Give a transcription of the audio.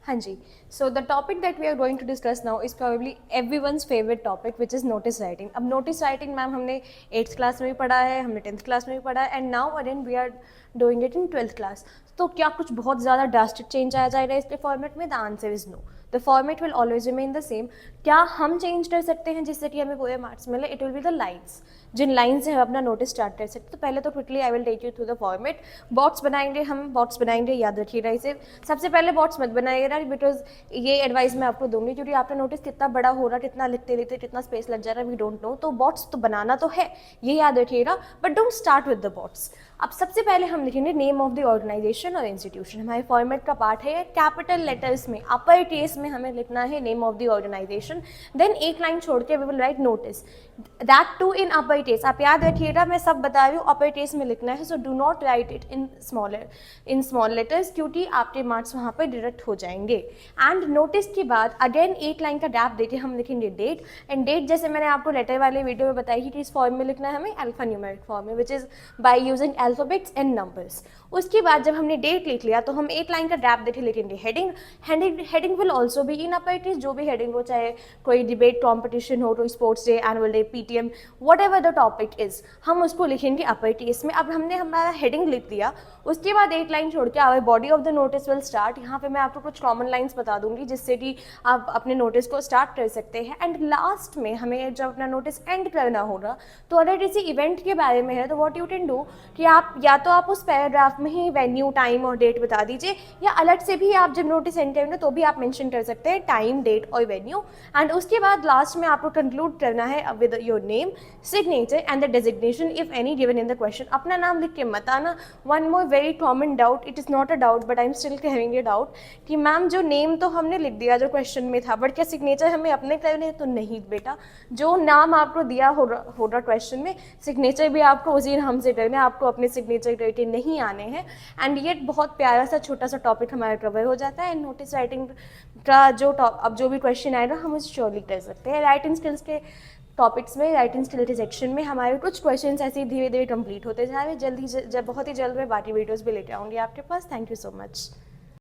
हाँ जी, so the topic that we are going to discuss now is probably everyone's favourite topic which is notice writing. अब notice writing ma'am हमने 8th class में भी पढ़ा है, हमने 10th क्लास में भी पढ़ा है, and now again we are doing it in 12th class. तो क्या कुछ बहुत ज़्यादा ड्रास्टिक चेंज आ जाएगा इसके फॉर्मेट में? The answer is no. The format will always remain the same. क्या हम चेंज कर सकते हैं जिससे कि हमें पूरे मार्क्स मिले? It will be the lines. जिन लाइन से हम अपना नोटिस स्टार्ट कर सकते. तो पहले तो quickly I will take you through the format. Bots बनाएंगे हम, बॉट्स बनाएंगे, याद रखिएगा इसे. सबसे पहले बॉट्स मत बनाइएगा बिकॉज ये एडवाइस मैं आपको दूंगी, क्योंकि आपने नोटिस कितना बड़ा हो रहा, कितना लिखते लिखते कितना स्पेस लग जा रहा है, वी डोंट नो. तो बॉट्स तो बनाना तो है, ये याद रखिएगा, but don't start with the bots. अब सबसे पहले हम लिखेंगे नेम ऑफ द ऑर्गेनाइजेशन और इंस्टीट्यूशन. हमारे फॉर्मेट का पार्ट है कैपिटल लेटर्स में, अपर केस में हमें लिखना है name of the organisation. Then एक लाइन छोड़ के we will write notice, that too in upper case. आप याद रखिएगा, मैं सब बता रही हूँ, अपर केस में लिखना है. So do not right it in small letters, क्योंकि आपके मार्क्स वहाँ पर डिडक्ट हो जाएंगे. एंड नोटिस के बाद अगेन एक लाइन का गैप देके हम लिखेंगे डेट. एंड डेट जैसे मैंने आपको लेटर वाले वीडियो में बताई कि इस फॉर्म में लिखना है हमें, अल्फा न्यूमेरिक फॉर्म में, which is by using alphabets and numbers. उसके बाद जब हमने डेट लिख लिया तो हम एक लाइन का गैप देके लिखेंगे हेडिंग. हेडिंग विल ऑल्सो भी इन अपर केस. जो भी हेडिंग हो, चाहे कोई डिबेट कॉम्पिटिशन हो, कोई sports day, annual day, PTM, what ever the topic is, हम उसको लिखेंगे अपर केस में. अब हमने हमारा हेडिंग लिख दिया, उसके बाद एक लाइन छोड़ के our body of the notice will start. यहाँ पे मैं आपको कुछ कॉमन लाइन्स बता दूंगी जिससे कि आप अपने नोटिस को स्टार्ट कर सकते हैं. एंड लास्ट में हमें जब अपना नोटिस एंड करना होगा, तो अगर किसी इवेंट के बारे में है तो व्हाट यू कैन डू कि आप या तो आप उस पैराग्राफ में ही वेन्यू, टाइम और डेट बता दीजिए, या अलग से भी आप जब नोटिस एंड करेंगे तो भी आप मेंशन कर सकते हैं टाइम, डेट और वेन्यू. एंड उसके बाद लास्ट में आपको कंक्लूड करना है with your name, signature and the designation if any given in the question. अपना नाम लिख के मत आना. One more very common doubt, it is not a doubt but I am still having a doubt, कि ma'am जो name तो हमने लिख दिया जो क्वेश्चन में था, बट क्या सिग्नेचर हमें अपने करने हैं? तो नहीं बेटा, जो नाम आपको दिया हो रहा क्वेश्चन में, सिग्नेचर भी आपको उसी नाम से करना है, आपको अपने सिग्नेचर करके नहीं आने हैं. एंड ये बहुत प्यारा सा छोटा सा टॉपिक हमारा कवर हो जाता है. एंड नोटिस राइटिंग का अब जो भी क्वेश्चन आएगा हम उसे श्योरली कर सकते हैं. राइटिंग स्किल्स के टॉपिक्स में, राइटिंग स्किल के सेक्शन में हमारे कुछ क्वेश्चंस ऐसे धीरे धीरे कंप्लीट होते जा रहे हैं. बहुत ही जल्द मैं बाकी वीडियोस भी लेके आऊँगी आपके पास. Thank you so much.